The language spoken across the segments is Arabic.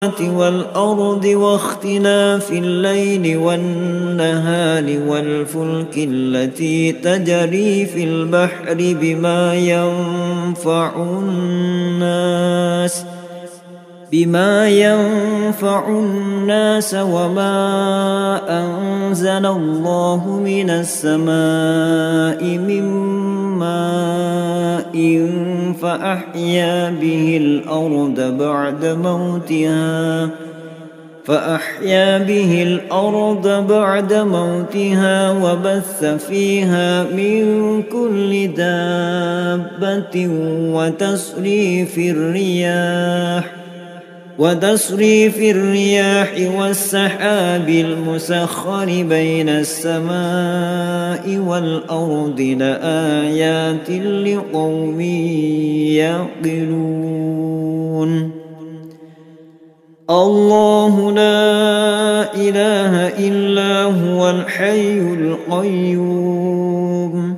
والأرض واختلاف الليل والنهار والفلك التي تجري في البحر بما ينفع الناس وما أنزل الله من السماء من ماء فأحيا به الأرض بعد موتها وبث فيها من كل دابة وتصريف الرياح والسحاب المسخر بين السماء والأرض لآيات لقوم يعقلون. الله لا إله إلا هو الحي القيوم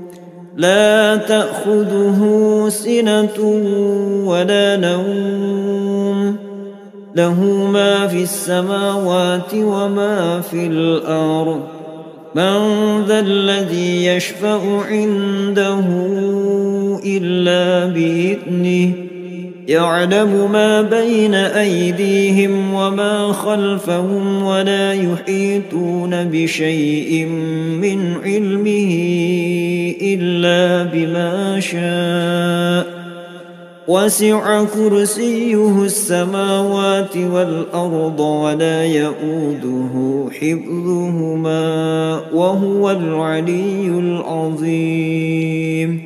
لا تأخذه سنة ولا نوم له ما في السماوات وما في الأرض من ذا الذي يشفع عنده إلا بإذنه يعلم ما بين أيديهم وما خلفهم ولا يحيطون بشيء من علمه إلا بما شاء وسع كرسيه السماوات والأرض ولا يؤوده حفظهما وهو العلي العظيم.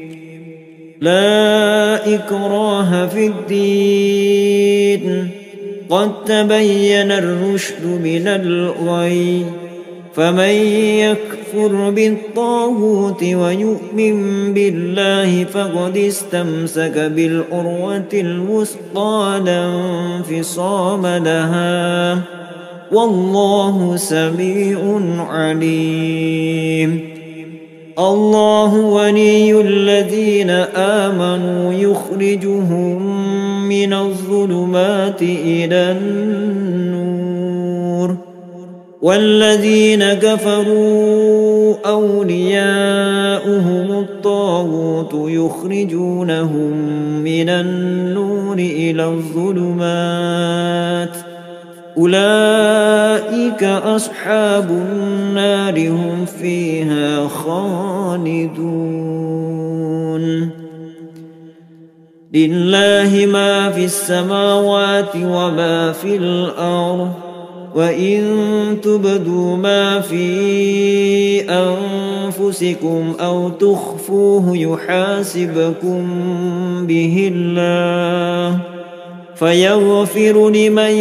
لا إكراه في الدين قد تبين الرشد من الغي فمن يكفر بالطاغوت ويؤمن بالله فقد استمسك بالعروة الوثقى لا انفصام لها والله سميع عليم. الله ولي الذين آمنوا يخرجهم من الظلمات إلى النور والذين كفروا أولياؤهم الطاغوت يخرجونهم من النور إلى الظلمات أولئك أصحاب النار هم فيها خالدون. لله ما في السماوات وما في الأرض وإن تبدوا ما في أنفسكم أو تخفوه يحاسبكم به الله فيغفر لمن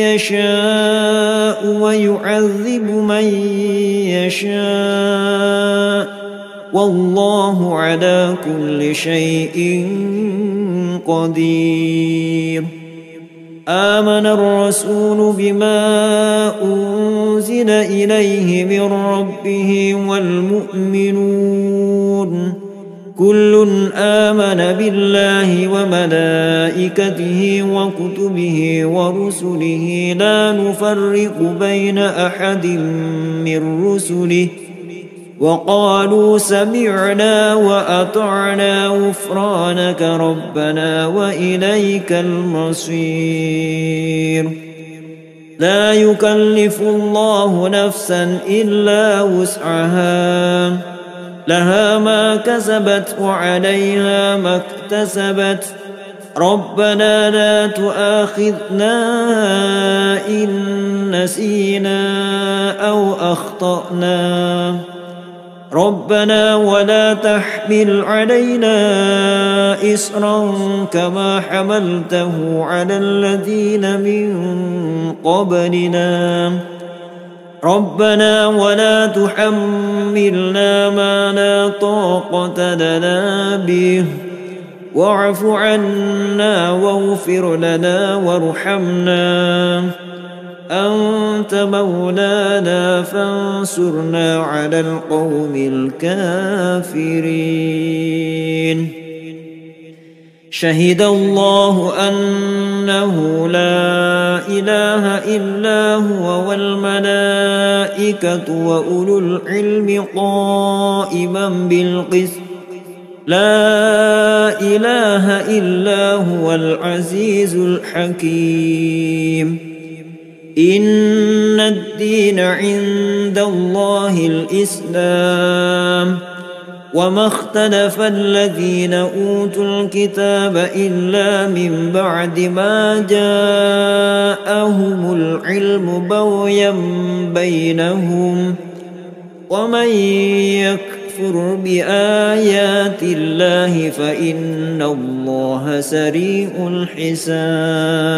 يشاء ويعذب من يشاء والله على كل شيء قدير. آمن الرسول بما أنزل إليه من ربه والمؤمنون كل آمن بالله وملائكته وكتبه ورسله لا نفرق بين أحد من رسله وقالوا سمعنا وأطعنا غفرانك ربنا وإليك المصير. لا يكلف الله نفسا إلا وسعها لها ما كسبت وعليها ما اكتسبت ربنا لا تؤاخذنا إن نسينا أو أخطأنا ربنا ولا تحمل علينا إصرا كما حملته على الذين من قبلنا ربنا ولا تحملنا ما لا طاقة لنا به واعف عنا واغفر لنا وارحمنا أنت مولانا فانصرنا على القوم الكافرين. شهد الله أنه لا إله إلا هو والملائكة وأولو العلم قائما بالقسط لا إله إلا هو العزيز الحكيم إن الدين عند الله الإسلام وما اختلف الذين أوتوا الكتاب إلا من بعد ما جاءهم العلم بغيا بينهم ومن يكفر بآيات الله فإن الله سريع الحساب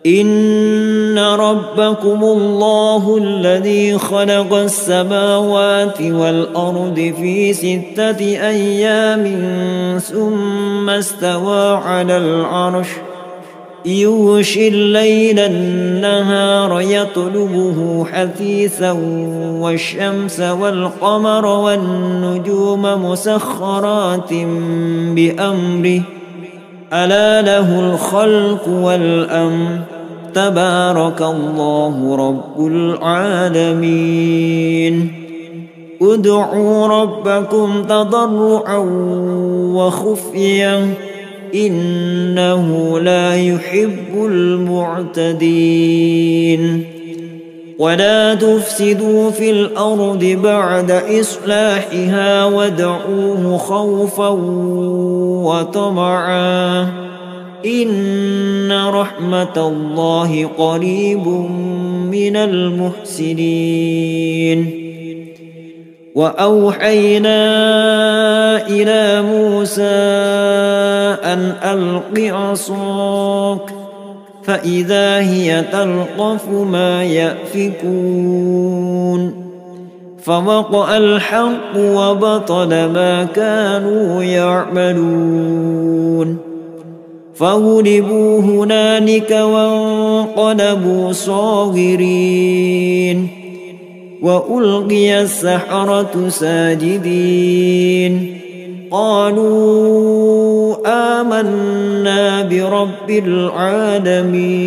إن ربكم الله الذي خلق السماوات والأرض في 6 أيام ثم استوى على العرش يغشي الليل النهار يطلبه حثيثا والشمس والقمر والنجوم مسخرات بأمره ألا له الخلق والأمر تبارك الله رب العالمين ادعوا ربكم تضرعا وخفيا إنه لا يحب المعتدين ولا تفسدوا في الأرض بعد إصلاحها وادعوه خوفا وطمعا إن رحمة الله قريب من المحسنين وأوحينا إلى موسى أن ألق عصاك فإذا هي تلقف ما يأفكون فوقع الحق وبطل ما كانوا يعملون فغلبوا هنالك وانقلبوا صاغرين وألقي السحرة ساجدين قالوا آمنا برب العالمين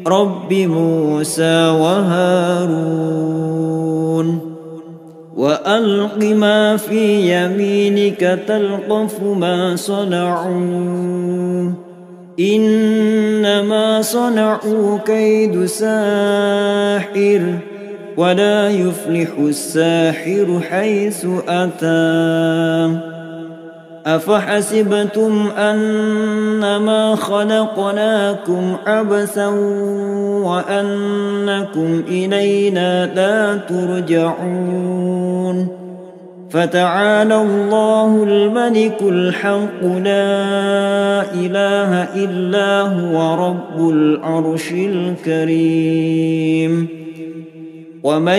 رب موسى وهارون وألق ما في يمينك تلقف ما صنعوا إنما صنعوا كيد ساحر ولا يفلح الساحر حيث أتى أفحسبتم أنما خلقناكم عبثا وأنكم إلينا لا ترجعون فتعالى الله الملك الحق لا إله إلا هو رب العرش الكريم ومن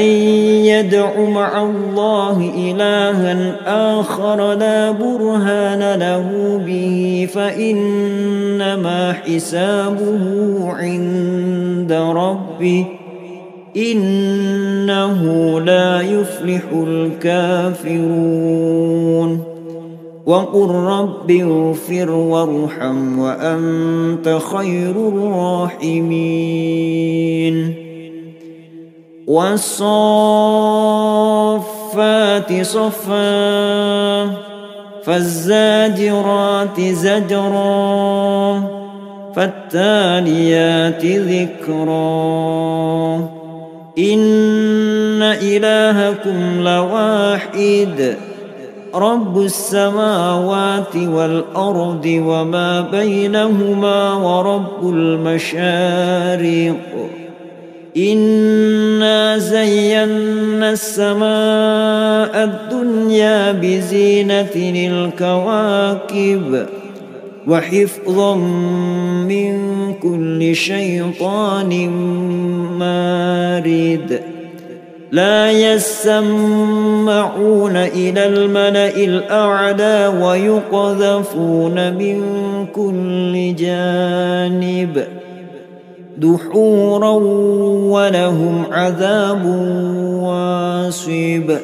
يدع مع الله إلها آخر لا برهان له به فإنما حسابه عند ربه إنه لا يفلح الكافرون وقل رب اغفر وارحم وأنت خير الراحمين والصافات صفا فالزاجرات زجرا فالتاليات ذكرا إن إلهكم لواحد رب السماوات والأرض وما بينهما ورب المشارق إنا زينا السماء الدنيا بزينة الكواكب وحفظا من كل شيطان مارد لا يسمعون إلى الملأ الأعلى ويقذفون من كل جانب دحورا ولهم عذاب واصب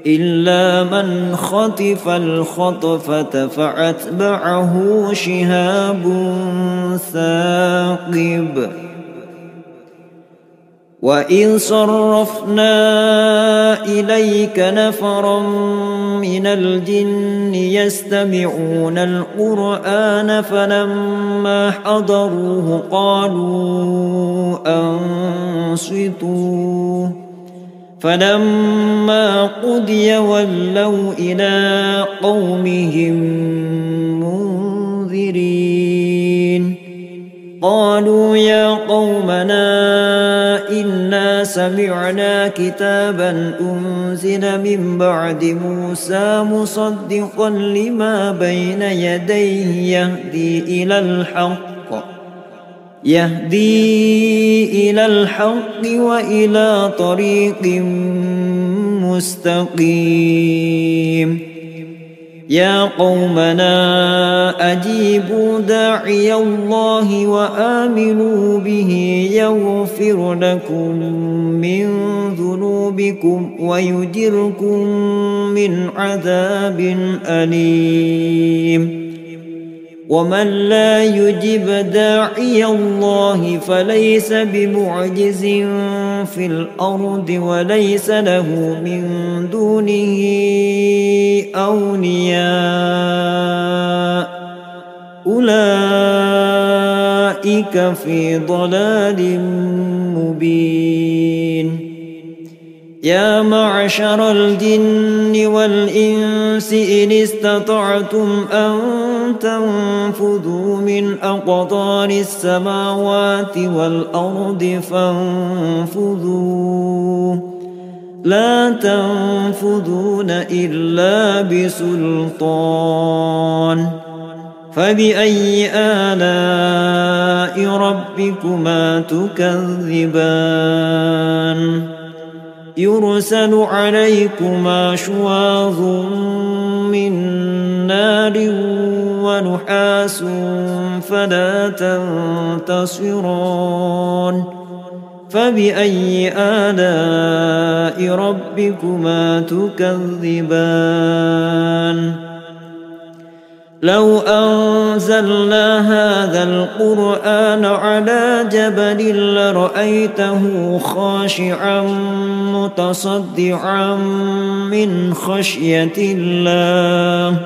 إلا من خطف الخطفة فأتبعه شهاب ثاقب وإذ صرفنا إليك نفرا من الجن يستمعون القرآن فلما حضروه قالوا أنصتوا فلما قضي ولوا إلى قومهم منذرين قالوا يا قومنا إنا سمعنا كتابا أنزل من بعد موسى مصدقا لما بين يديه يهدي إلى الحق وإلى طريق مستقيم يا قومنا أجيبوا داعي الله وآمنوا به يغفر لكم من ذنوبكم ويجركم من عذاب أليم ومن لا يجب داعي الله فليس بمعجز في الأرض وليس له من دونه أولياء أولئك في ضلال مبين يا معشر الجن والإنس إن استطعتم أن تنفذوا من أقطار السماوات والأرض فانفذوا لا تنفذون إلا بسلطان فبأي آلاء ربكما تكذبان يرسل عليكما شواظ من نار ونحاس فلا تنتصران فبأي آلاء ربكما تكذبان لو أنزلنا هذا القرآن على جبل لرأيته خاشعا متصدعا من خشية الله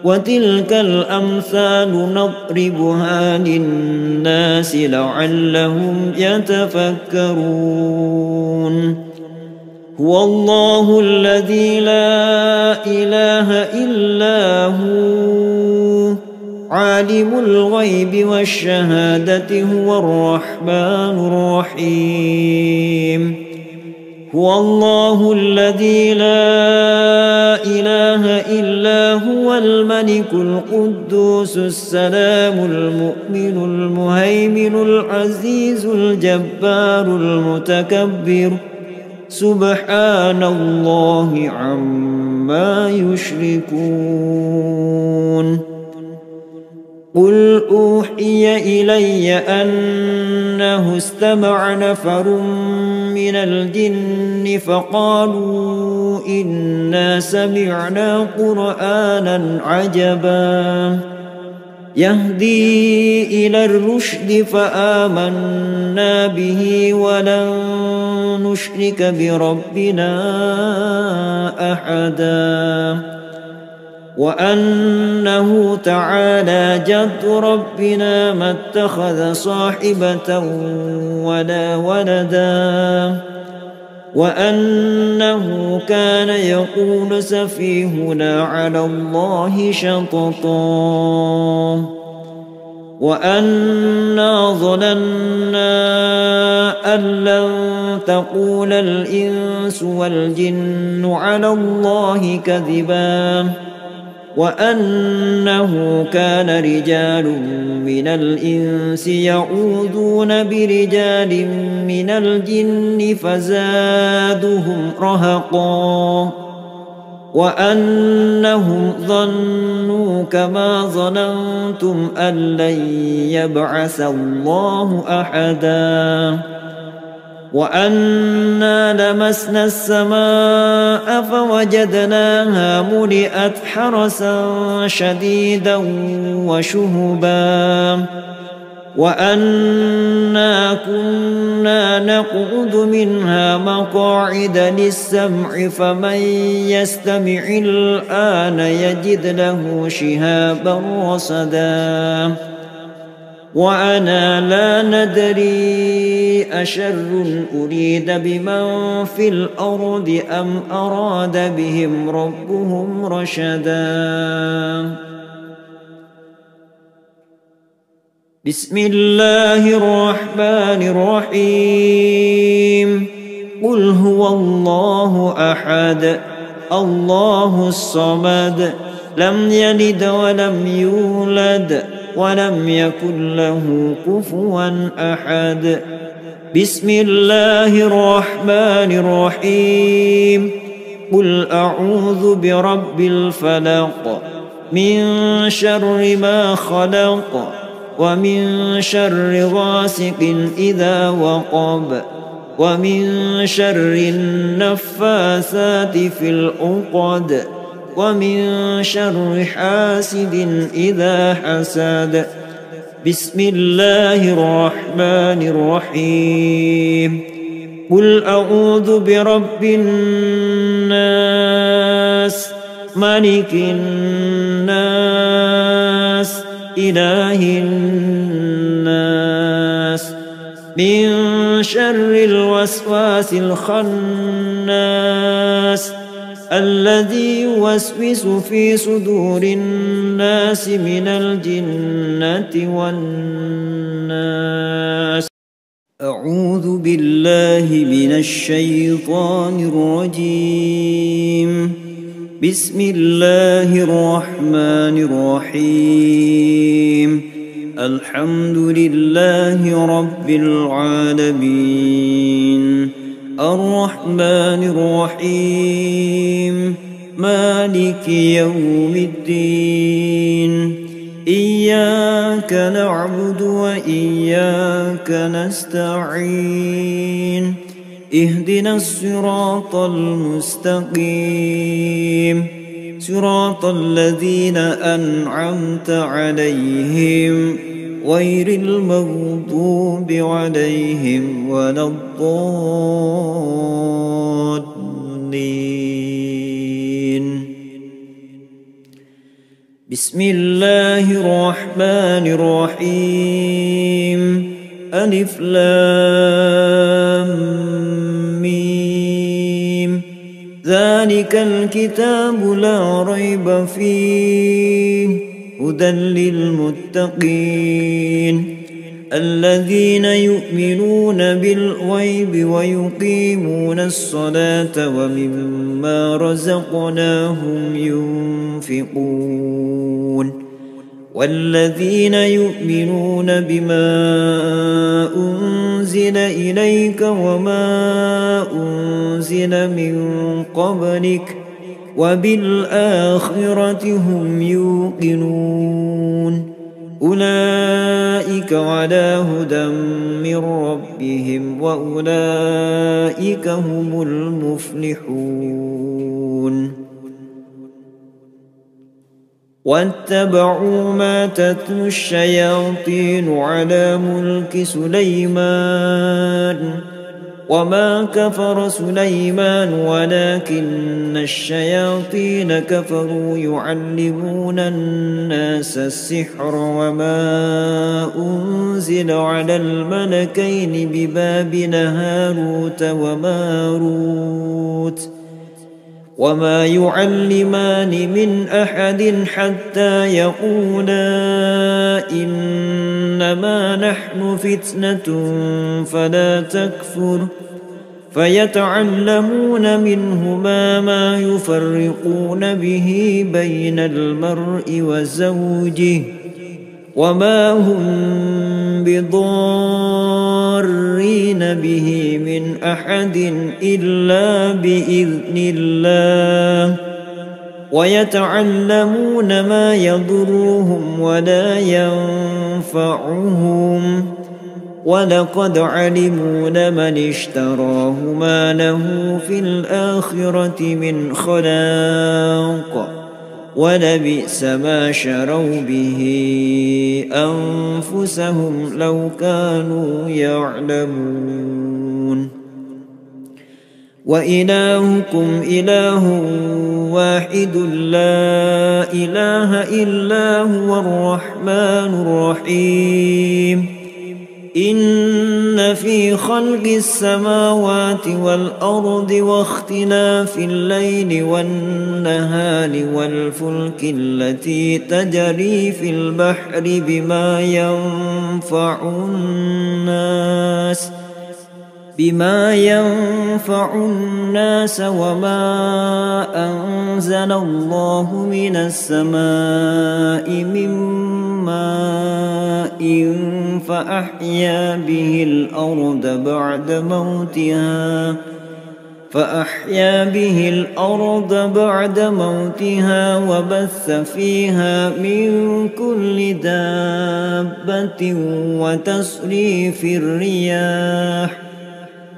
وتلك الأمثال نضربها للناس لعلهم يتفكرون هو الله الذي لا إله إلا هو عالم الغيب والشهادة هو الرحمن الرحيم هو الله الذي لا إله إلا هو الملك القدوس السلام المؤمن المهيمن العزيز الجبار المتكبر سبحان الله عما يشركون قل أوحي إلي أنه استمع نفر من الجن فقالوا إنا سمعنا قرآنا عجبا يهدي إلى الرشد فآمنا به ولن نشرك بربنا أحدا وأنه تعالى جد ربنا ما اتخذ صاحبة ولا ولدا وأنه كان يقول سفيهنا على الله شططا وأنا ظننا أن لن تقول الإنس والجن على الله كذبا وأنه كان رجال من الإنس يعوذون برجال من الجن فزادهم رهقا وأنهم ظنوا كما ظننتم أن لن يبعث الله أحدا وأنا لمسنا السماء فوجدناها ملئت حرسا شديدا وشهبا وأنا كنا نقعد منها مقاعد للسمع فمن يستمع الآن يجد له شهابا رصدا وأنا لا ندري أشر أريد بمن في الأرض أم أراد بهم ربهم رشدا بسم الله الرحمن الرحيم قل هو الله أحد الله الصمد لم يلد ولم يولد ولم يكن له كفوا أحد بسم الله الرحمن الرحيم قل أعوذ برب الفلق من شر ما خلق ومن شر غاسق إذا وقب ومن شر النفاثات في العقد ومن شر حاسد إذا حسد بسم الله الرحمن الرحيم قل أعوذ برب الناس ملك الناس إله الناس من شر الوسواس الخناس الذي يوسوس في صدور الناس من الجنة والناس أعوذ بالله من الشيطان الرجيم بسم الله الرحمن الرحيم الحمد لله رب العالمين الرحمن الرحيم مالك يوم الدين إياك نعبد وإياك نستعين اهدنا الصراط المستقيم صراط الذين أنعمت عليهم غير المغضوب عليهم ولا الضالين بسم الله الرحمن الرحيم ألف لام ميم ذلك الكتاب لا ريب فيه هدى للمتقين الذين يؤمنون بالغيب ويقيمون الصلاة ومما رزقناهم ينفقون والذين يؤمنون بما أنزل إليك وما أنزل من قبلك وبالآخرة هم يوقنون أولئك على هدى من ربهم وأولئك هم المفلحون واتبعوا ما تتلو الشياطين على ملك سليمان وما كفر سليمان ولكن الشياطين كفروا يعلمون الناس السحر وما أنزل على الملكين ببابل هاروت وماروت وما يعلمان من أحد حتى يقولا إنما نحن فتنة فلا تكفر فيتعلمون منهما ما يفرقون به بين المرء وزوجه وما هم بضارين به من أحد إلا بإذن الله ويتعلمون ما يضرهم ولا ينفعهم ولقد علموا لمن اشتراه ما له في الآخرة من خلاق ولبئس ما شروا به أنفسهم لو كانوا يعلمون وإلهكم إله واحد لا إله إلا هو الرحمن الرحيم إن في خلق السماوات والأرض واختلاف الليل والنهار والفلك التي تجري في البحر بما ينفع الناس وما أنزل الله من السماء من ماء فأحيا به الأرض بعد موتها وبث فيها من كل دابة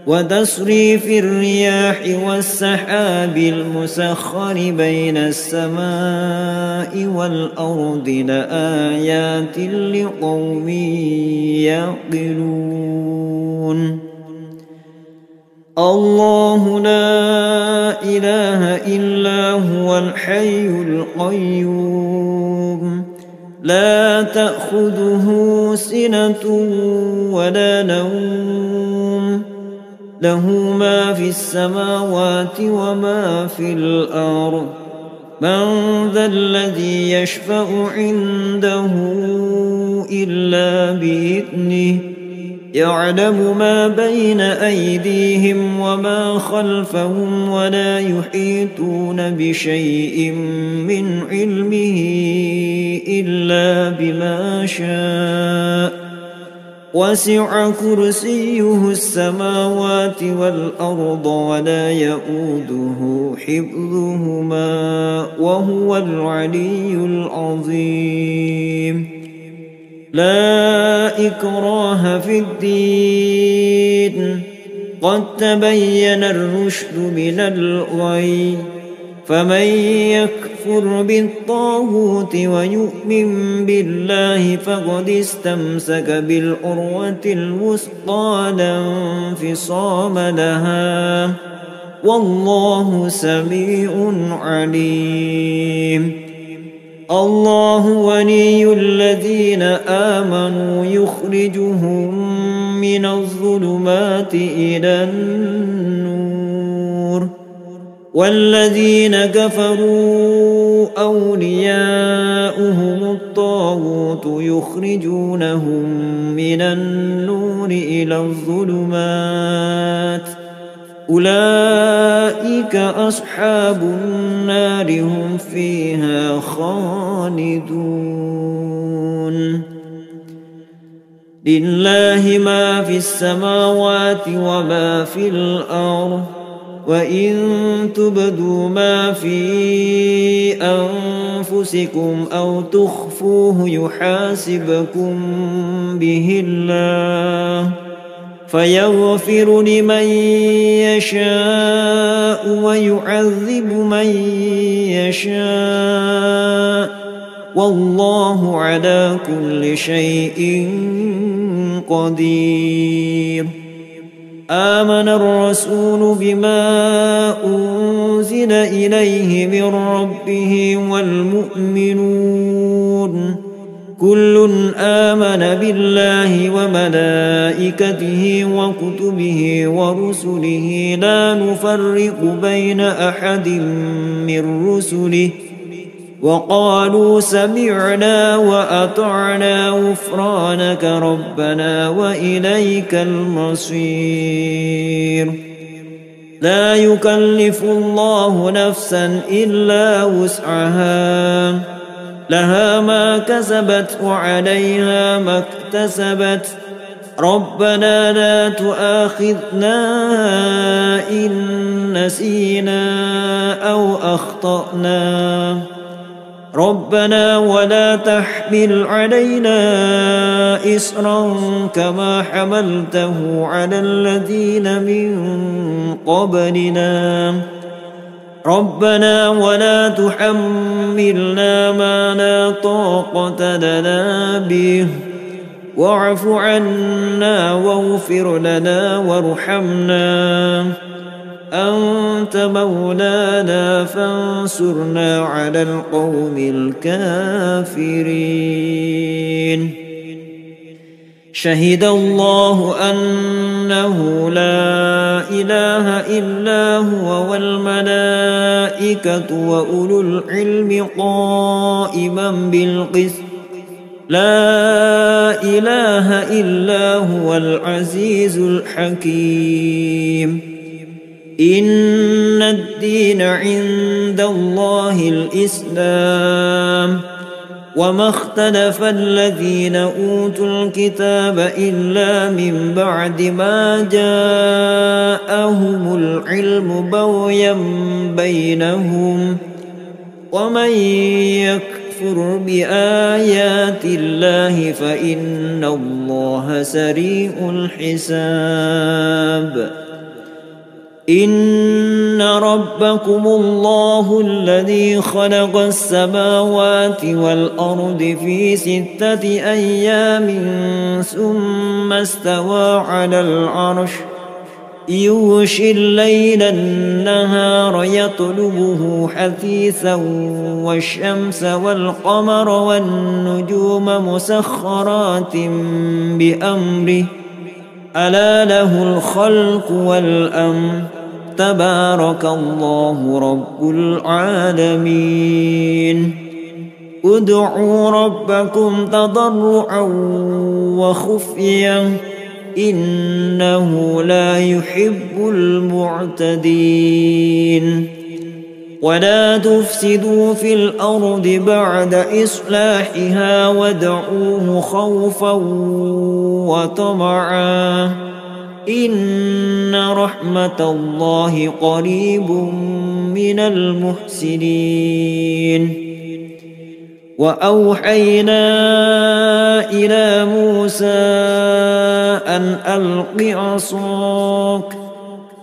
وتصريف الرياح والسحاب المسخر بين السماء والأرض لآيات لقوم يعقلون الله لا إله إلا هو الحي القيوم لا تأخذه سنة ولا نوم له ما في السماوات وما في الأرض من ذا الذي يشفع عنده إلا بإذنه يعلم ما بين أيديهم وما خلفهم ولا يحيطون بشيء من علمه إلا بما شاء وسع كرسيه السماوات والأرض ولا يؤوده حفظهما وهو العلي العظيم لا إكراه في الدين قد تبين الرشد من الغي فمن يكفر بالطاغوت ويؤمن بالله فقد استمسك بالعروة الوثقى لا انفصام لها والله سميع عليم الله ولي الذين آمنوا يخرجهم من الظلمات إلى النور والذين كفروا أولياؤهم الطاغوت يخرجونهم من النور إلى الظلمات أولئك أصحاب النار هم فيها خالدون لله ما في السماوات وما في الأرض وإن تبدوا ما في أنفسكم أو تخفوه يحاسبكم به الله فيغفر لمن يشاء ويعذب من يشاء والله على كل شيء قدير آمن الرسول بما أنزل إليه من ربه والمؤمنون كل آمن بالله وملائكته وكتبه ورسله لا نفرق بين أحد من رسله وقالوا سمعنا وأطعنا غفرانك ربنا وإليك المصير لا يكلف الله نفسا إلا وسعها لها ما كسبت وعليها ما اكتسبت ربنا لا تؤاخذنا إن نسينا أو أخطأنا ربنا ولا تحمل علينا إصرا كما حملته على الذين من قبلنا ربنا ولا تحملنا ما لا طاقة لنا به واعف عنا واغفر لنا وارحمنا أنت مولانا فانصرنا على القوم الكافرين شهد الله أنه لا إله إلا هو والملائكة وأولو العلم قائما بالقسط لا إله إلا هو العزيز الحكيم إن الدين عند الله الإسلام وما اختلف الذين أوتوا الكتاب إلا من بعد ما جاءهم العلم بغيا بينهم ومن يكفر بآيات الله فإن الله سريع الحساب إن ربكم الله الذي خلق السماوات والأرض في 6 أيام ثم استوى على العرش يغشي الليل النهار يطلبه حثيثا والشمس والقمر والنجوم مسخرات بأمره ألا له الخلق والأمر تبارك الله رب العالمين ادعوا ربكم تضرعا وخفيا إنه لا يحب المعتدين ولا تفسدوا في الأرض بعد إصلاحها وادعوه خوفا وطمعا إن رحمة الله قريب من المحسنين وأوحينا إلى موسى أن ألق عصاك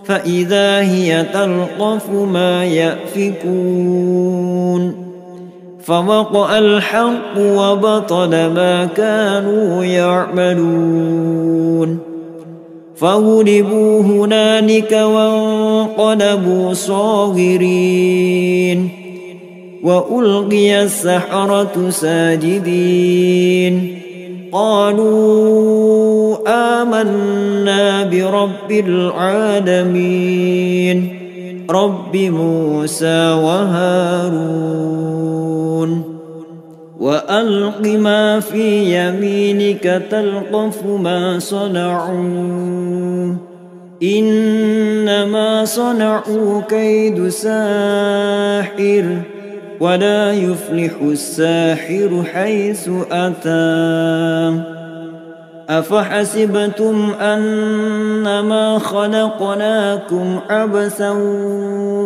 فإذا هي تلقف ما يأفكون فوقع الحق وبطل ما كانوا يعملون فغلبوا هنالك وانقلبوا صاغرين وألقي السحرة ساجدين قالوا آمنا برب العالمين رب موسى وهارون وألق ما في يمينك تلقف ما صنعوا إنما صنعوا كيد ساحر ولا يفلح الساحر حيث أتى أفحسبتم أنما خلقناكم عبثا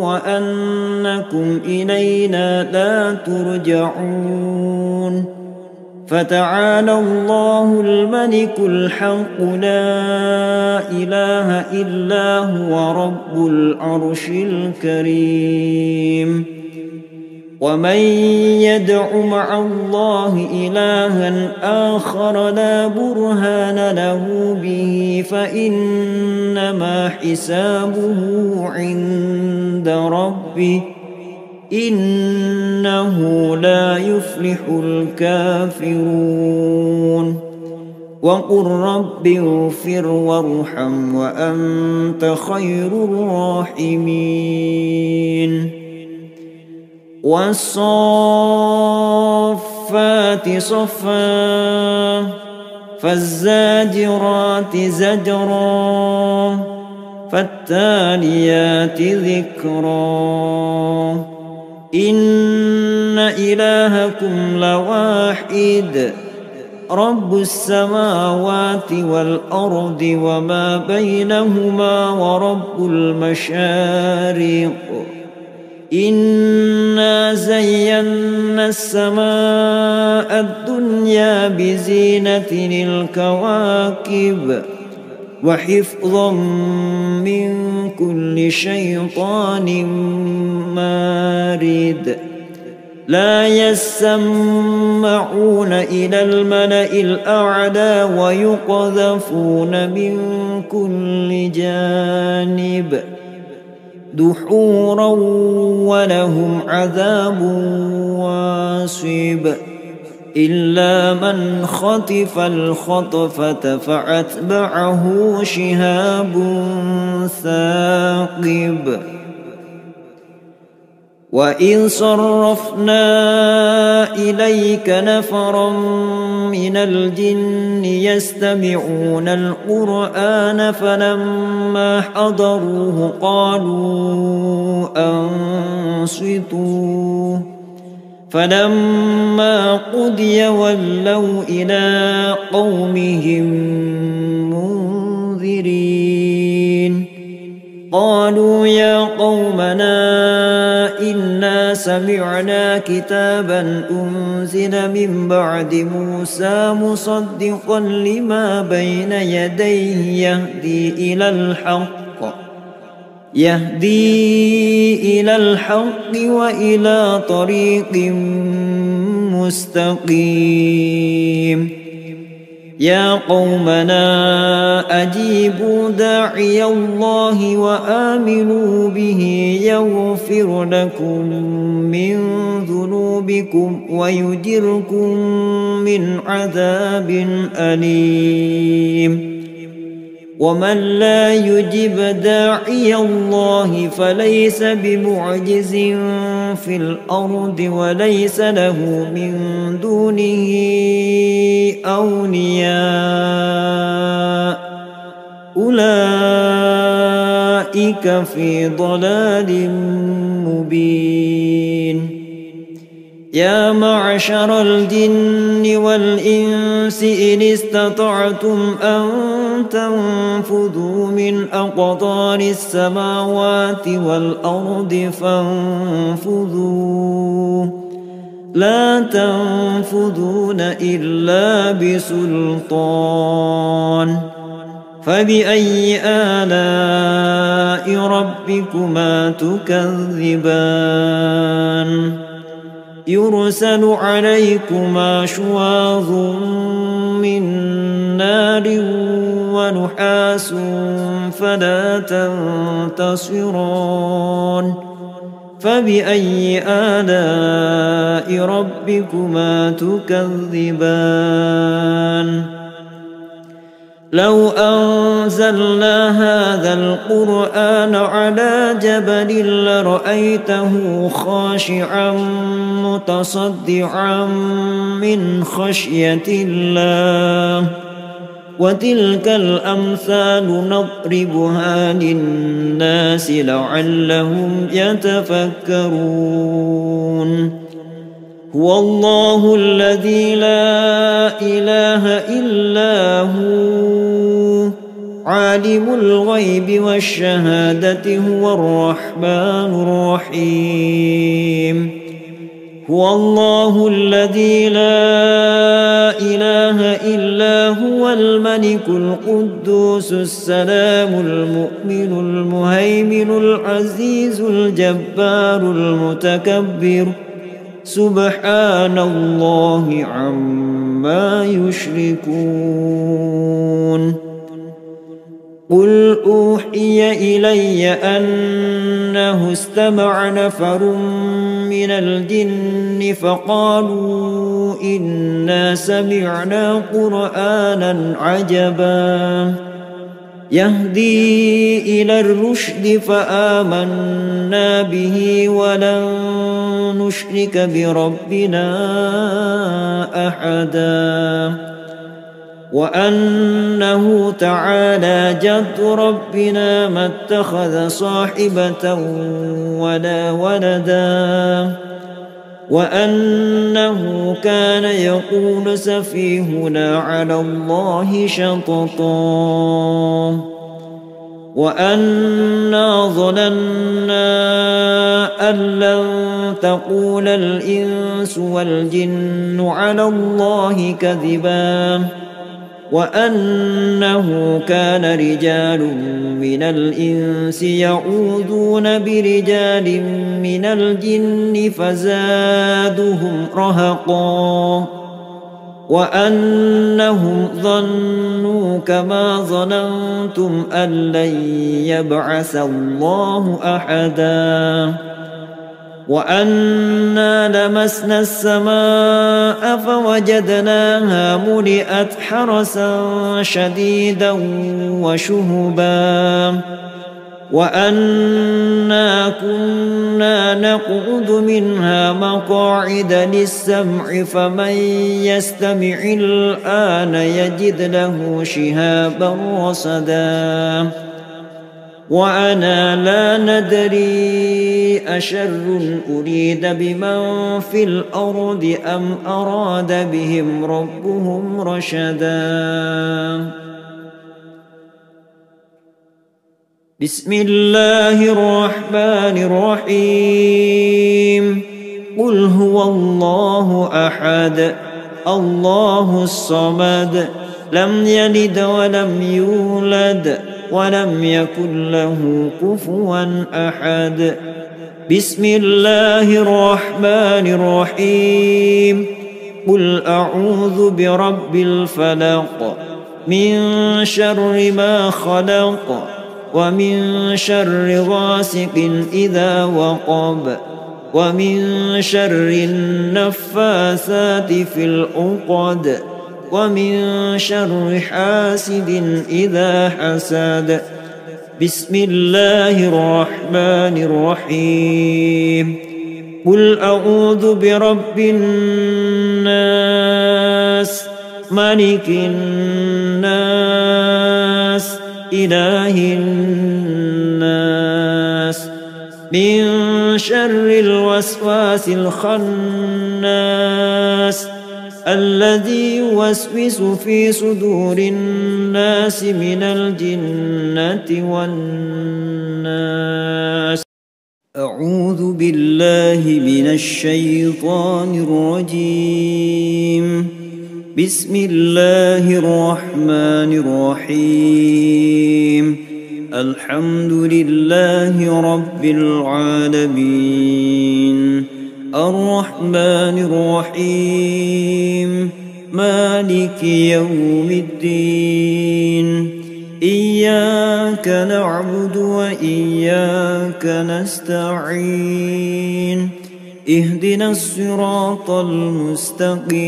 وأنكم إلينا لا ترجعون فتعالى الله الملك الحق لا إله إلا هو رب العرش الكريم ومن يدع مع الله إلها آخر لا برهان له به فإنما حسابه عند ربه إنه لا يفلح الكافرون وقل رب اغفر وارحم وأنت خير الراحمين والصافات صفا فالزاجرات زجرا فالتاليات ذكرا إن إلهكم لواحد رب السماوات والأرض وما بينهما ورب المشارق إنا زينا السماء الدنيا بزينة الكواكب وحفظا من كل شيطان مارد لا يسمعون إلى الملأ الأعلى ويقذفون من كل جانب دحورا ولهم عذاب واصب إلا من خطف الخطفة فأتبعه شهاب ثاقب وإذ صرفنا إليك نفرا من الجن يستمعون القرآن فلما حضروه قالوا أنصتوا فلما قضي ولوا إلى قومهم منذرين قالوا يا قومنا إنا سمعنا كتابا أنزل من بعد موسى مصدقا لما بين يديه يهدي إلى الحق وإلى طريق مستقيم يا قومنا أجيبوا داعي الله وآمنوا به يغفر لكم من ذنوبكم ويجركم من عذاب أليم ومن لا يجب داعي الله فليس بمعجز في الأرض وليس له من دونه أولياء أولئك في ضلال مبين يا معشر الجن والإنس إن استطعتم أن تنفذوا من أقطار السماوات والأرض فانفذوا لا تنفذون إلا بسلطان فبأي آلاء ربكما تكذبان يرسل عليكما شواظ من نار ونحاس فلا تنتصران فبأي آلاء ربكما تكذبان لو أنزلنا هذا القرآن على جبل لرأيته خاشعا متصدعا من خشية الله وتلك الأمثال نضربها للناس لعلهم يتفكرون هو الله الذي لا إله إلا هو عالم الغيب والشهادة هو الرحمن الرحيم هو الله الذي لا إله إلا هو الملك القدوس السلام المؤمن المهيمن العزيز الجبار المتكبر سبحان الله عما يشركون قل أوحي إلي أنه استمع نفر من الجن فقالوا إنا سمعنا قرآنا عجبا يهدي إلى الرشد فآمنا به ولن نشرك بربنا أحدا وأنه تعالى جد ربنا ما اتخذ صاحبة ولا ولدا وأنه كان يقول سفيهنا على الله شططا وأنا ظننا أن لن تقول الإنس والجن على الله كذبا وأنه كان رجال من الإنس يعوذون برجال من الجن فزادهم رهقا وأنهم ظنوا كما ظننتم أن لن يبعث الله أحدا وأنا لمسنا السماء فوجدناها ملئت حرسا شديدا وشهبا وأنا كنا نقعد منها مقاعد للسمع فمن يستمع الآن يجد له شهابا رصدا وأنا لا ندري أشر أريد بمن في الأرض أم أراد بهم ربهم رشدا بسم الله الرحمن الرحيم قل هو الله أحد الله الصمد لم يلد ولم يولد ولم يكن له كفوا أحد بسم الله الرحمن الرحيم قل أعوذ برب الفلق من شر ما خلق ومن شر غاسق إذا وقب ومن شر النفاثات في العقد ومن شر حاسد إذا حسد بسم الله الرحمن الرحيم قل أعوذ برب الناس ملك الناس إله الناس من شر الوسواس الخناس الذي يوسوس في صدور الناس من الجنة والناس أعوذ بالله من الشيطان الرجيم بسم الله الرحمن الرحيم الحمد لله رب العالمين الرحمن الرحيم مالك يوم الدين إياك نعبد وإياك نستعين اهدنا الصراط المستقيم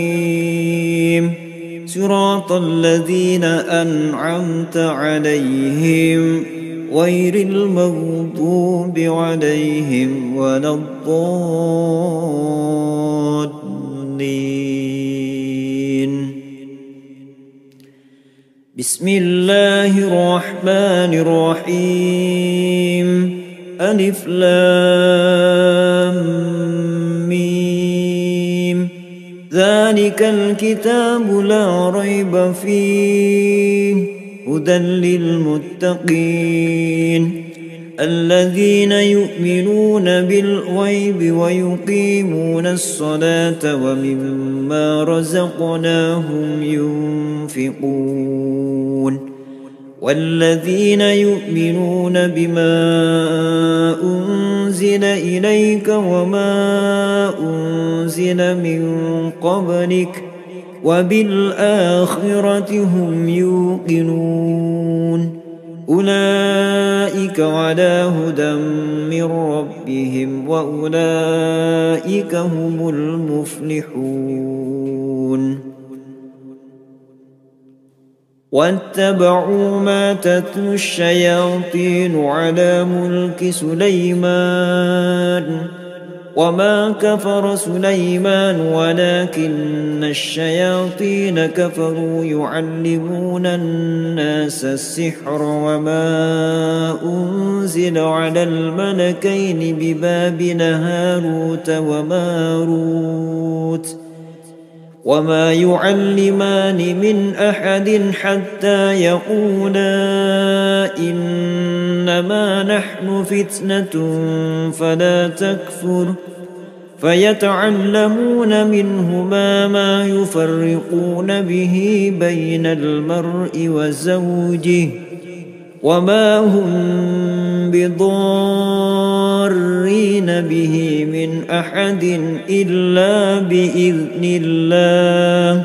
صراط الذين أنعمت عليهم غير المغضوب عليهم ولا الضالين بسم الله الرحمن الرحيم ألف لام ميم ذلك الكتاب لا ريب فيه هدى للمتقين الذين يؤمنون بالغيب ويقيمون الصلاة ومما رزقناهم ينفقون والذين يؤمنون بما أنزل إليك وما أنزل من قبلك وبالآخرة هم يوقنون أولئك على هدى من ربهم وأولئك هم المفلحون واتبعوا ما تتلو الشياطين على ملك سليمان وما كفر سليمان ولكن الشياطين كفروا يعلمون الناس السحر وما أنزل على الملكين ببابل هاروت وماروت وما يعلمان من أحد حتى يقولا إنما نحن فتنة فلا تكفر فيتعلمون منهما ما يفرقون به بين المرء وزوجه وما هم بضارين به من أحد إلا بإذن الله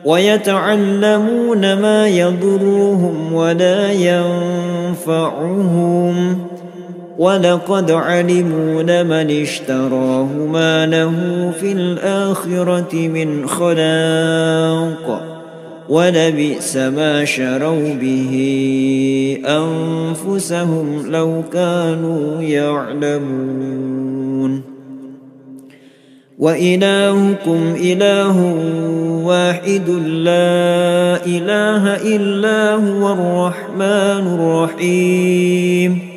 ويتعلمون ما يضرهم ولا ينفعهم ولقد علموا لمن اشتراه ما له في الآخرة من خلاق ولبئس ما شروا به أنفسهم لو كانوا يعلمون وإلهكم إله واحد لا إله إلا هو الرحمن الرحيم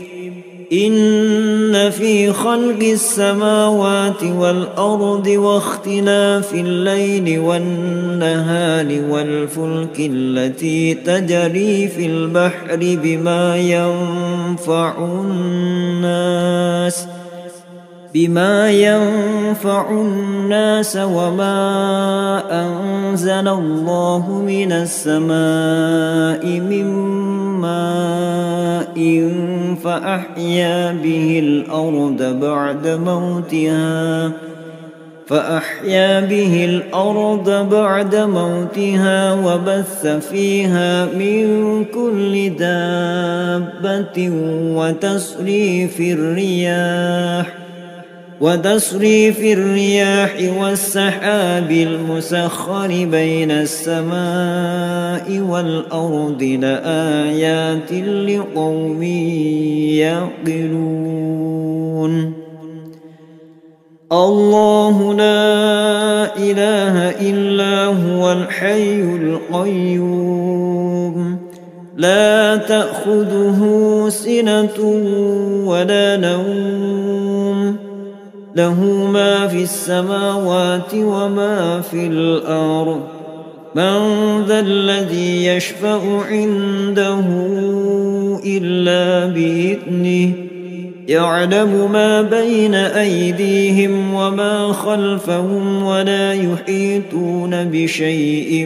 إن في خلق السماوات والأرض واختلاف الليل والنهار والفلك التي تجري في البحر بما ينفع الناس وما أنزل الله من السماء من ماء فأحيا به الأرض بعد موتها وبث فيها من كل دابة وتصريف الرياح والسحاب المسخر بين السماء والأرض لآيات لقوم يعقلون الله لا إله إلا هو الحي القيوم لا تأخذه سنة ولا نوم له ما في السماوات وما في الأرض من ذا الذي يشفع عنده إلا بإذنه يعلم ما بين أيديهم وما خلفهم ولا يحيطون بشيء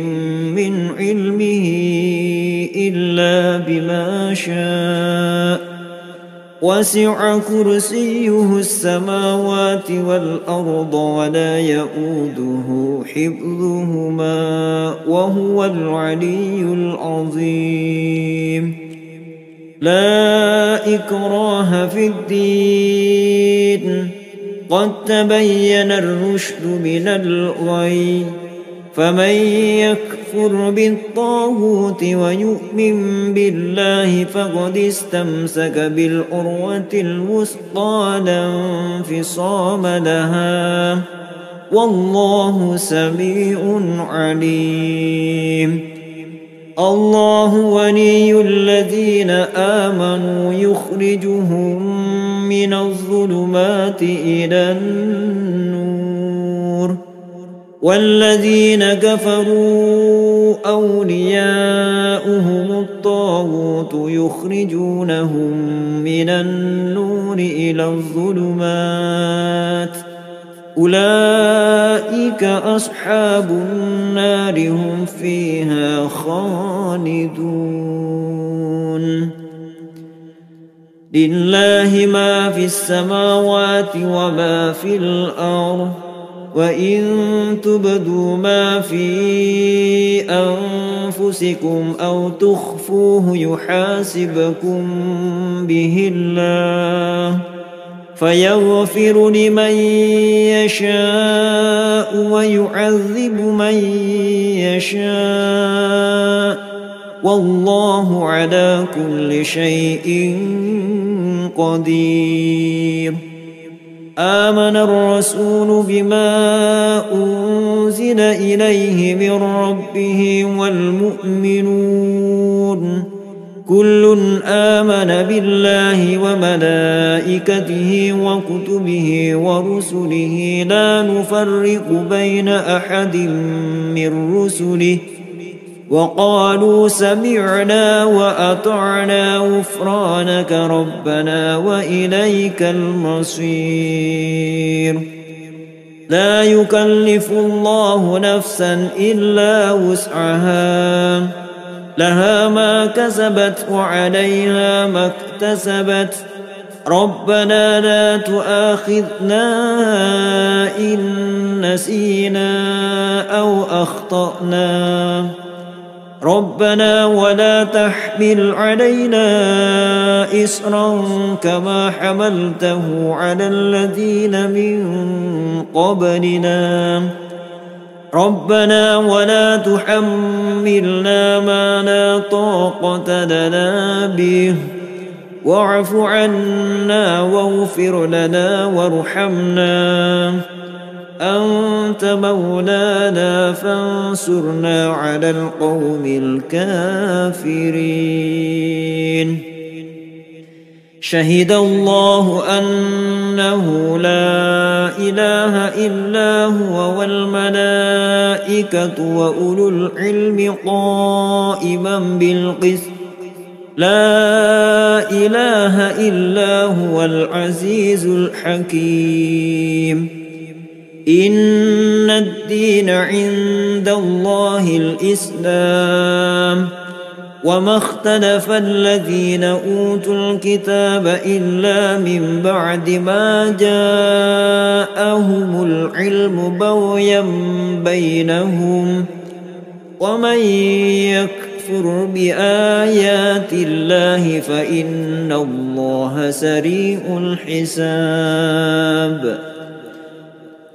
من علمه إلا بما شاء وسع كرسيه السماوات والأرض ولا يؤوده حفظهما وهو العلي العظيم لا إكراه في الدين قد تبين الرشد من الغي فمن يكفر بالطاغوت ويؤمن بالله فقد استمسك بالعروة الوثقى لا انفصام لها والله سميع عليم الله ولي الذين آمنوا يخرجهم من الظلمات إلى النور والذين كفروا أولياؤهم الطاغوت يخرجونهم من النور إلى الظلمات أولئك أصحاب النار هم فيها خالدون لله ما في السماوات وما في الأرض وإن تبدوا ما في أنفسكم أو تخفوه يحاسبكم به الله فيغفر لمن يشاء ويعذب من يشاء والله على كل شيء قدير آمن الرسول بما أنزل إليه من ربه والمؤمنون كل آمن بالله وملائكته وكتبه ورسله لا نفرق بين أحد من رسله وقالوا سمعنا وأطعنا غفرانك ربنا وإليك المصير لا يكلف الله نفسا إلا وسعها لها ما كسبت وعليها ما اكتسبت ربنا لا تؤاخذنا إن نسينا أو أخطأنا ربنا ولا تحمل علينا إصرا كما حملته على الذين من قبلنا ربنا ولا تحملنا ما لا طاقة لنا به واعف عنا واغفر لنا وارحمنا أنت مولانا فانصرنا على القوم الكافرين شهد الله أنه لا إله إلا هو والملائكة وأولو العلم قائما بالقسط لا إله إلا هو العزيز الحكيم إن الدين عند الله الإسلام وما اختلف الذين أوتوا الكتاب إلا من بعد ما جاءهم العلم بغيا بينهم ومن يكفر بآيات الله فإن الله سريع الحساب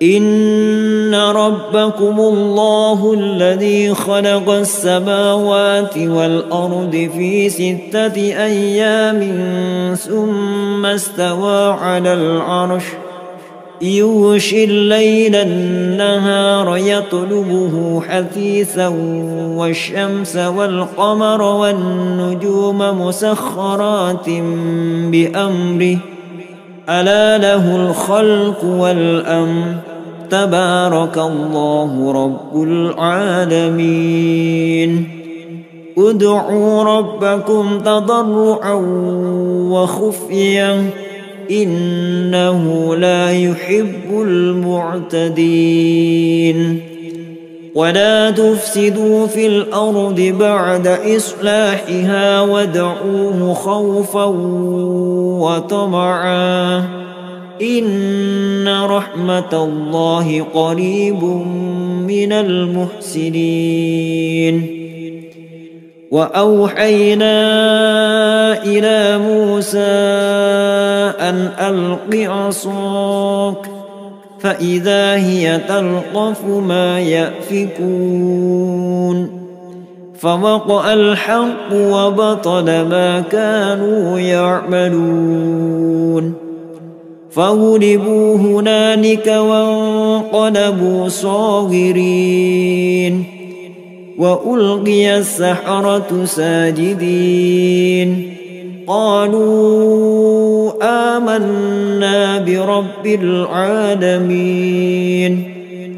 إن ربكم الله الذي خلق السماوات والأرض في 6 أيام ثم استوى على العرش يغشي الليل النهار يطلبه حثيثا والشمس والقمر والنجوم مسخرات بأمره ألا له الخلق والأمر تبارك الله رب العالمين ادعوا ربكم تضرعا وخفيا إنه لا يحب المعتدين ولا تفسدوا في الأرض بعد إصلاحها وادعوه خوفا وطمعا إن رحمة الله قريب من المحسنين وأوحينا إلى موسى أن ألق عصاك فإذا هي تلقف ما يأفكون فوقع الحق وبطل ما كانوا يعملون فغلبوا هنالك وانقلبوا صاغرين وألقي السحرة ساجدين قالوا آمنا برب العالمين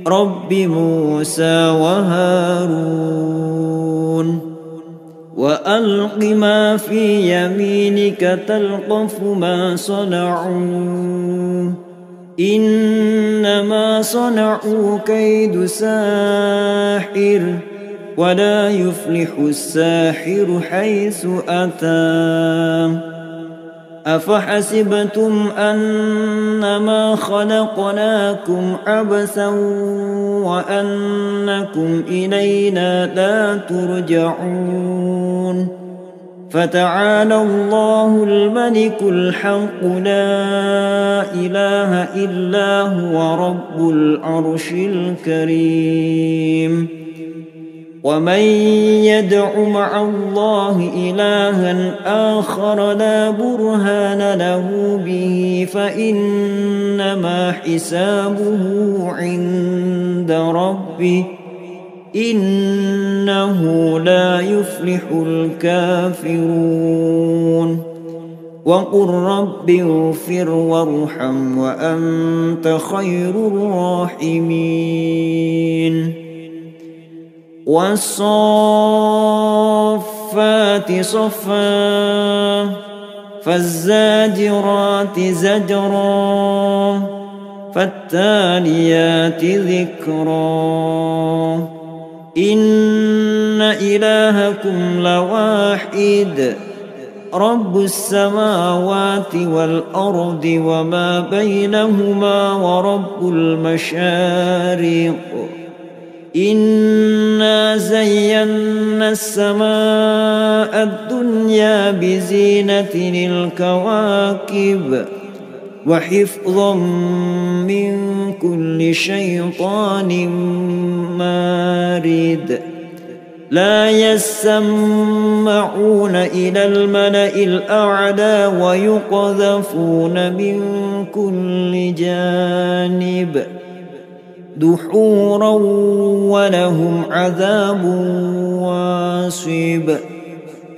رب موسى وهارون وألق ما في يمينك تلقف ما صنعوا إنما صنعوا كيد ساحر ولا يفلح الساحر حيث أتى أفحسبتم أنما خلقناكم عبثا وأنكم إلينا لا ترجعون فتعالى الله الملك الحق لا إله إلا هو رب العرش الكريم ومن يدع مع الله إلها آخر لا برهان له به فإنما حسابه عند ربه إنه لا يفلح الكافرون وقل رب اغفر وارحم وأنت خير الراحمين والصافات صفا فالزاجرات زجرا فالتاليات ذكرا إن إلهكم لواحد رب السماوات والأرض وما بينهما ورب المشارق إنا زينا السماء الدنيا بزينة الكواكب وحفظا من كل شيطان مارد لا يسمعون إلى الملأ الأعلى ويقذفون من كل جانب دحورا ولهم عذاب واصب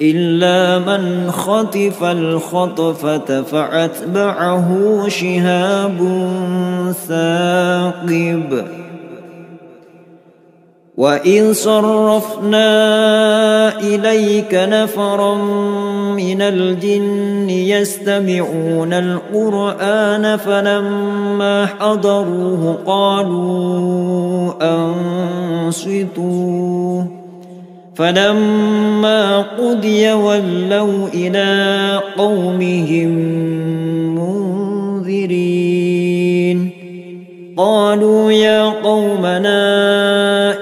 إلا من خطف الخطفة فأتبعه شهاب ثاقب وإذ صرفنا إليك نفرا من الجن يستمعون القرآن فلما حضروه قالوا أنصتوا فلما قضي ولوا إلى قومهم منذرين قالوا يا قومنا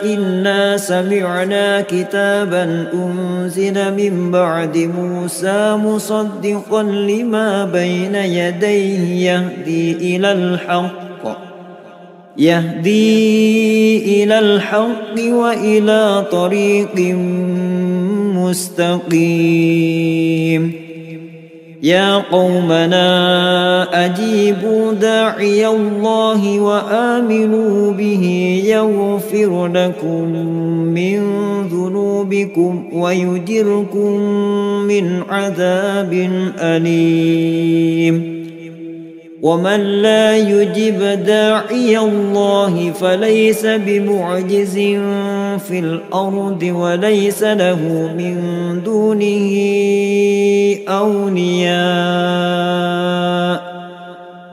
إنا سمعنا كتابا أنزل من بعد موسى مصدقا لما بين يديه يهدي إلى الحق وإلى طريق مستقيم يا قومنا أجيبوا داعي الله وآمنوا به يغفر لكم من ذنوبكم ويجركم من عذاب أليم ومن لا يجب داعي الله فليس بمعجز في الأرض وليس له من دونه أولياء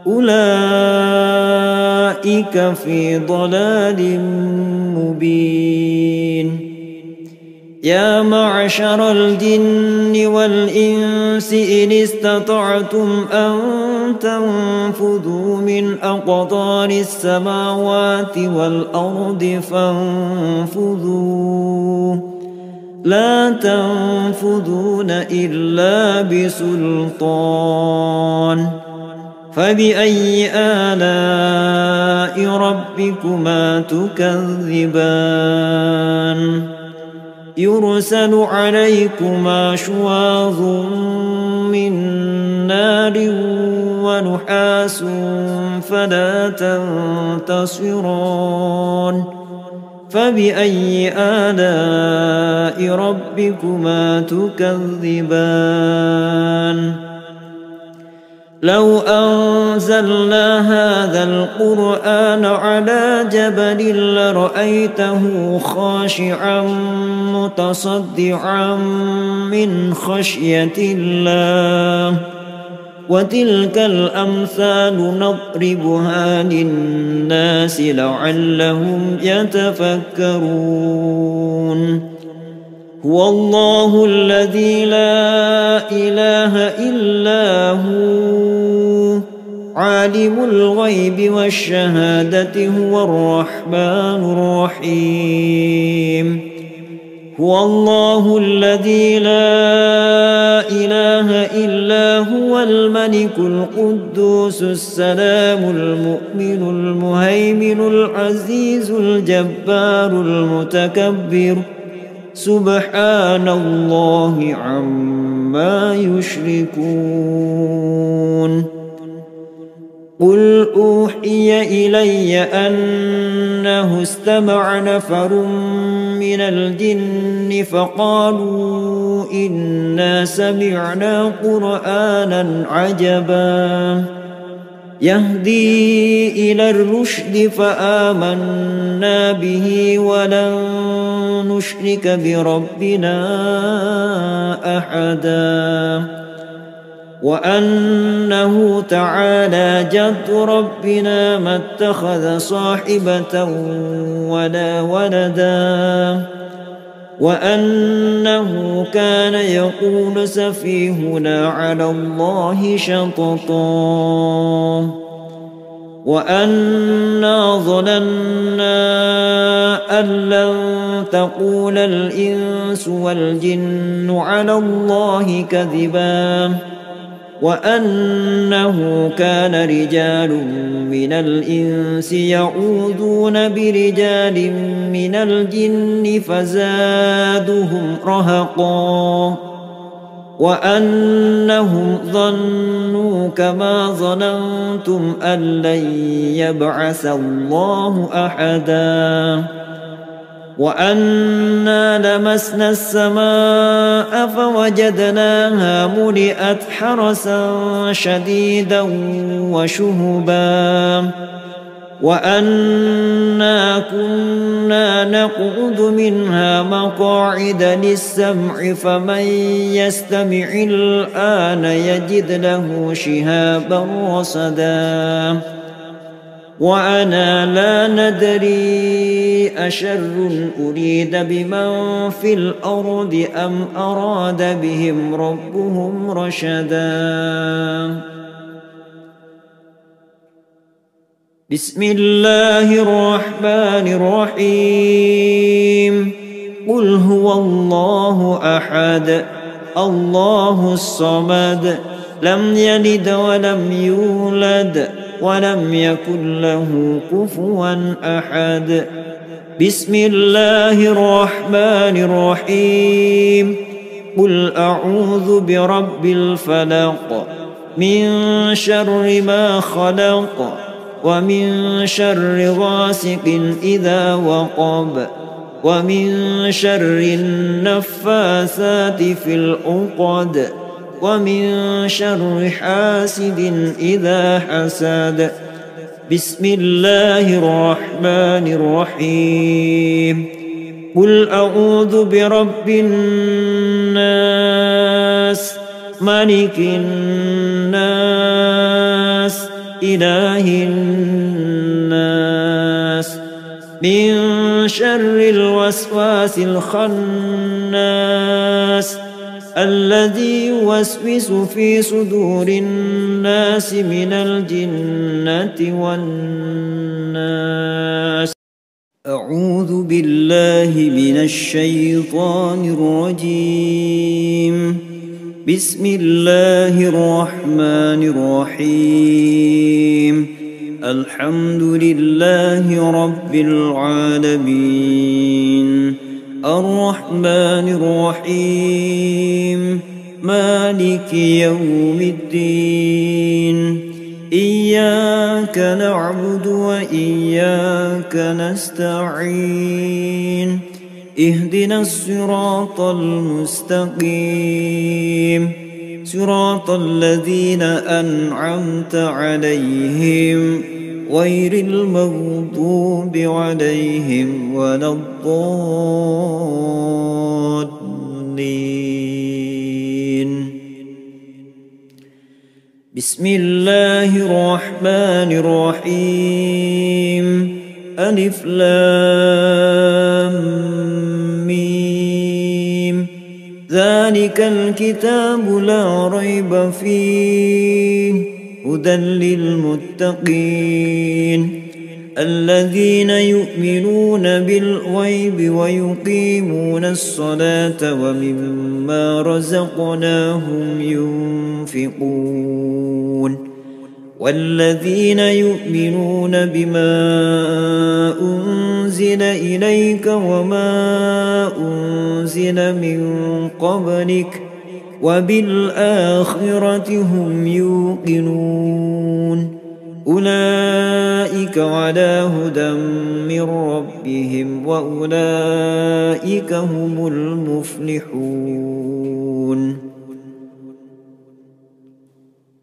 أولئك في ضلال مبين يا معشر الجن والإنس إن استطعتم أن تنفذوا من أقطار السماوات والأرض فانفذوا لا تنفذون إلا بسلطان فبأي آلاء ربكما تكذبان يرسل عليكما شواظ من نار ونحاس فلا تنتصران فبأي آلاء ربكما تكذبان لو أنزلنا هذا القرآن على جبل لرأيته خاشعا متصدعا من خشية الله وتلك الأمثال نضربها للناس لعلهم يتفكرون هو الله الذي لا إله إلا هو عالم الغيب والشهادة هو الرحمن الرحيم هو الله الذي لا إله إلا هو الملك القدوس السلام المؤمن المهيمن العزيز الجبار المتكبر سبحان الله عما عما يشركون. قل أوحي إلي أنه استمع نفر من الجن فقالوا إنا سمعنا قرآنا عجبا يهدي إلى الرشد فآمنا به ولن نشرك بربنا أحدا وأنه تعالى جد ربنا ما اتخذ صاحبة ولا ولدا وأنه كان يقول سفيهنا على الله شططا وأنا ظننا أن لن تقول الإنس والجن على الله كذبا وأنه كان رجال من الإنس يعوذون برجال من الجن فزادهم رهقا وأنهم ظنوا كما ظننتم أن لن يبعث الله أحدا وأنا لمسنا السماء فوجدناها ملئت حرسا شديدا وشهبا وأنا كنا نقعد منها مقاعد للسمع فمن يستمع الآن يجد له شهابا رصدا وأنا لا ندري أشر أريد بمن في الأرض أم أراد بهم ربهم رشدا بسم الله الرحمن الرحيم قل هو الله أحد الله الصمد لم يلد ولم يولد ولم يكن له كفوا أحد بسم الله الرحمن الرحيم قل أعوذ برب الفلق من شر ما خلق ومن شر غاسق إذا وقب ومن شر النفاثات في العقد ومن شر حاسد إذا حسد بسم الله الرحمن الرحيم قل أعوذ برب الناس ملك الناس إله الناس من شر الوسواس الخناس الذي يوسوس في صدور الناس من الجنة والناس أعوذ بالله من الشيطان الرجيم بسم الله الرحمن الرحيم الحمد لله رب العالمين الرحمن الرحيم مالك يوم الدين إياك نعبد وإياك نستعين اهدنا الصراط المستقيم صراط الذين أنعمت عليهم غير المغضوب عليهم ولا الضالين بسم الله الرحمن الرحيم ألف لام ميم ذلك الكتاب لا ريب فيه هدى للمتقين الذين يؤمنون بالغيب ويقيمون الصلاة ومما رزقناهم ينفقون والذين يؤمنون بما أنزل إليك وما أنزل من قبلك وبالآخرة هم يوقنون أولئك على هدى من ربهم وأولئك هم المفلحون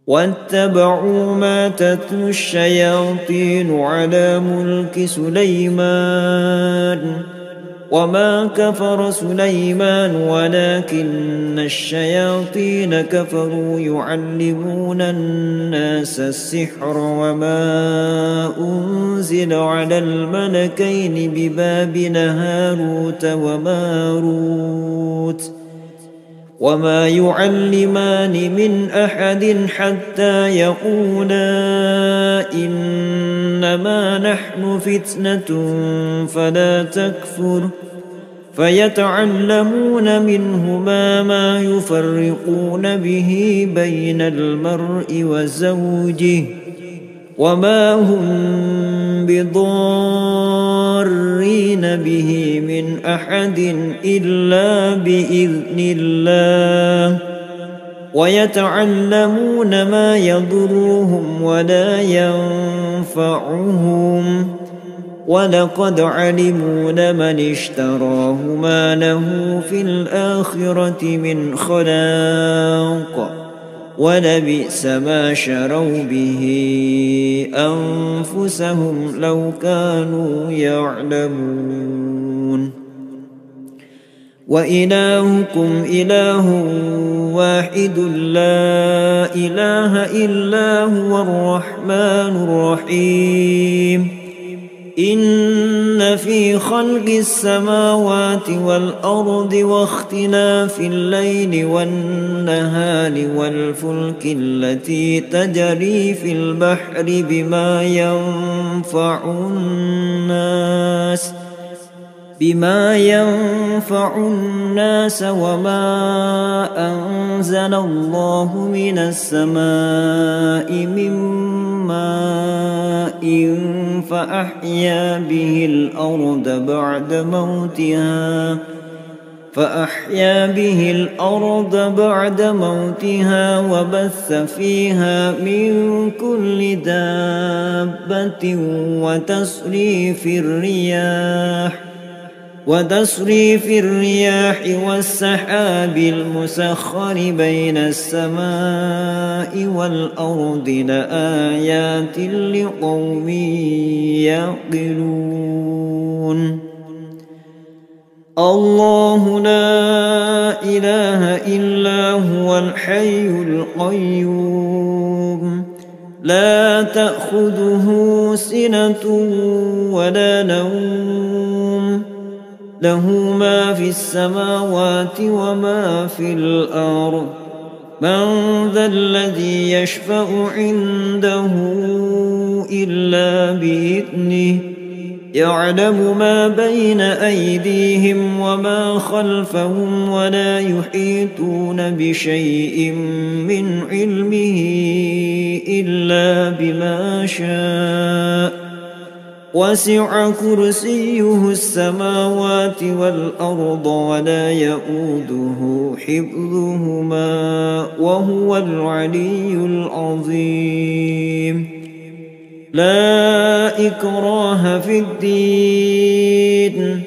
واتبعوا ما تتلو الشياطين على ملك سليمان وما كفر سليمان ولكن الشياطين كفروا يعلمون الناس السحر وما أنزل على الملكين ببابل هاروت وماروت وما يعلمان من أحد حتى يقولا إنما نحن فتنة فلا تكفر فيتعلمون منهما ما يفرقون به بين المرء وزوجه وما هم بضارين به من أحد إلا بإذن الله ويتعلمون ما يضرهم ولا ينفعهم ولقد علموا لمن اشتراه ما له في الآخرة من خلاق ولبئس ما شروا به أنفسهم لو كانوا يعلمون وإلهكم إله واحد لا إله إلا هو الرحمن الرحيم إن في خلق السماوات والأرض واختلاف الليل والنهار والفلك التي تجري في البحر بما ينفع الناس وما أنزل الله من السماء من ماء فأحيا به الأرض بعد موتها وبث فيها من كل دابة وتصريف الرياح والسحاب المسخر بين السماء والأرض لآيات لقوم يعقلون الله لا إله إلا هو الحي القيوم لا تأخذه سنة ولا نوم له ما في السماوات وما في الأرض من ذا الذي يشفع عنده إلا بإذنه يعلم ما بين أيديهم وما خلفهم ولا يحيطون بشيء من علمه إلا بما شاء وسع كرسيه السماوات والأرض ولا يؤوده حفظهما وهو العلي العظيم لا إكراه في الدين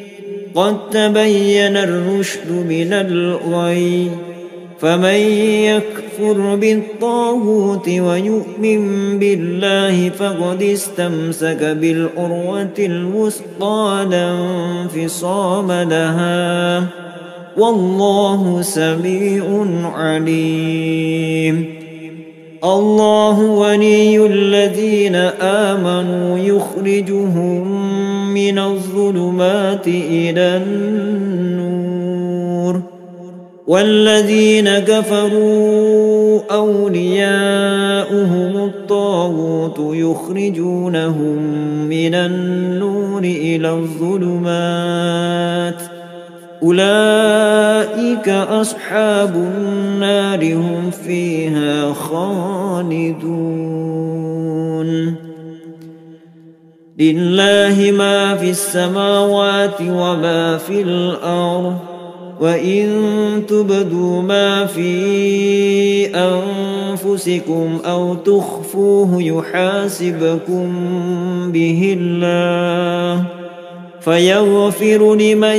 قد تبين الرشد من الغي فمن يكفر بالطاغوت ويؤمن بالله فقد استمسك بالعروة الوثقى لا انفصام لها والله سميع عليم الله ولي الذين آمنوا يخرجهم من الظلمات إلى النور والذين كفروا أولياؤهم الطاغوت يخرجونهم من النور إلى الظلمات أولئك أصحاب النار هم فيها خالدون لله ما في السماوات وما في الأرض وإن تبدوا ما في أنفسكم أو تخفوه يحاسبكم به الله فيغفر لمن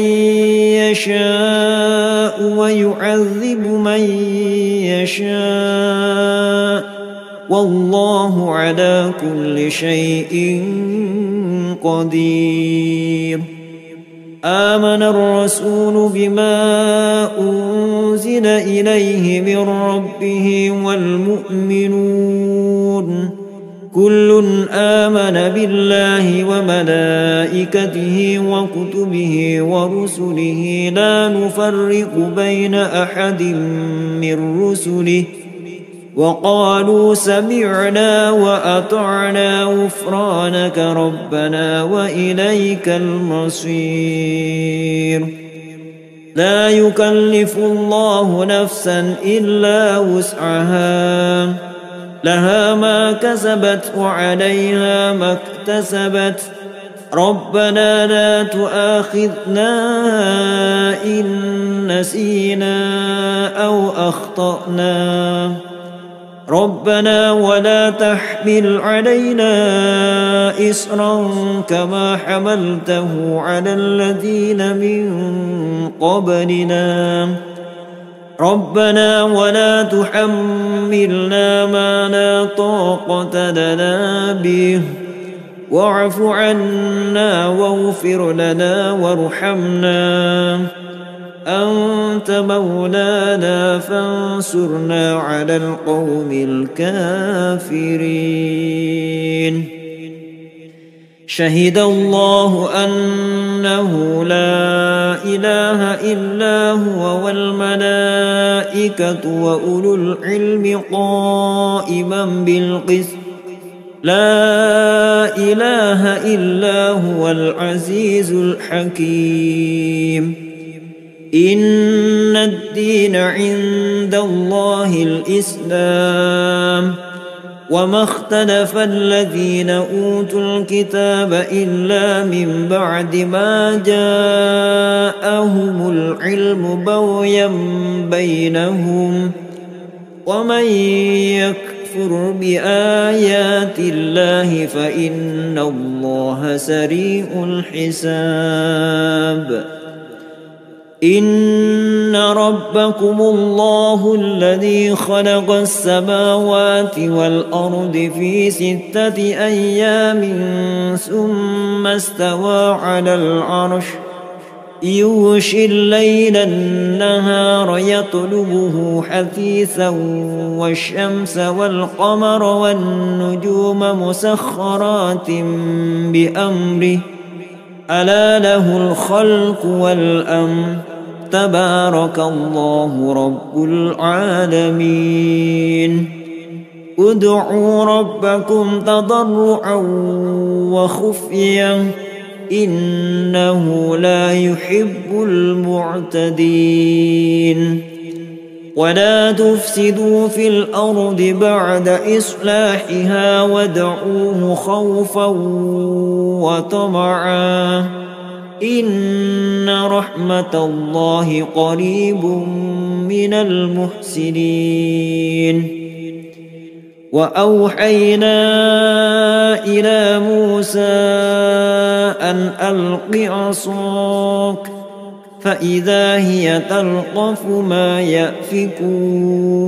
يشاء ويعذب من يشاء والله على كل شيء قدير. آمن الرسول بما أنزل إليه من ربه والمؤمنون كل آمن بالله وملائكته وكتبه ورسله لا نفرق بين أحد من رسله وقالوا سمعنا وأطعنا غفرانك ربنا وإليك المصير. لا يكلف الله نفسا إلا وسعها لها ما كسبت وعليها ما اكتسبت ربنا لا تؤاخذنا إن نسينا أو أخطأنا ربنا ولا تحمل علينا إصرا كما حملته على الذين من قبلنا ربنا ولا تحملنا ما لا طاقة لنا به واعف عنا واغفر لنا وارحمنا أنت مولانا فانصرنا على القوم الكافرين. شهد الله أنه لا إله إلا هو والملائكة وأولو العلم قائما بالقسط لا إله إلا هو العزيز الحكيم. إن الدين عند الله الإسلام وما اختلف الذين أوتوا الكتاب إلا من بعد ما جاءهم العلم بغيا بينهم ومن يكفر بآيات الله فإن الله سريع الحساب. إن ربكم الله الذي خلق السماوات والأرض في 6 أيام ثم استوى على العرش يغشي الليل النهار يطلبه حثيثا والشمس والقمر والنجوم مسخرات بأمره ألا له الخلق والأمر تبارك الله رب العالمين. ادعوا ربكم تضرعا وخفيا إنه لا يحب المعتدين. ولا تفسدوا في الأرض بعد إصلاحها وادعوه خوفا وطمعا إن رحمة الله قريب من المحسنين. وأوحينا إلى موسى أن ألق عصاك فإذا هي تلقف ما يأفكون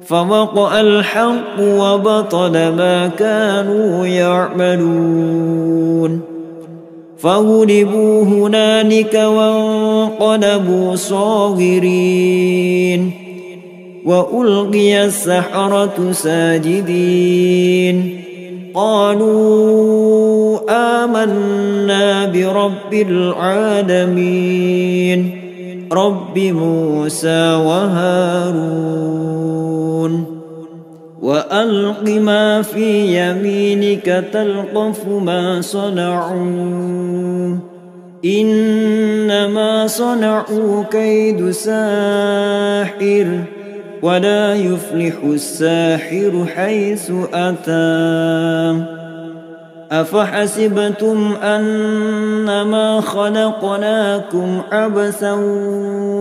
فوقع الحق وبطل ما كانوا يعملون فغلبوا هنالك وانقلبوا صاغرين وألقي السحرة ساجدين قالوا آمنا برب العالمين رب موسى وهارون. وألق ما في يمينك تلقف ما صنعوا إنما صنعوا كيد ساحر ولا يفلح الساحر حيث أتى. أفحسبتم أنما خلقناكم عبثا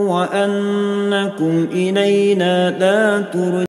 وأنكم إلينا لا ترجعون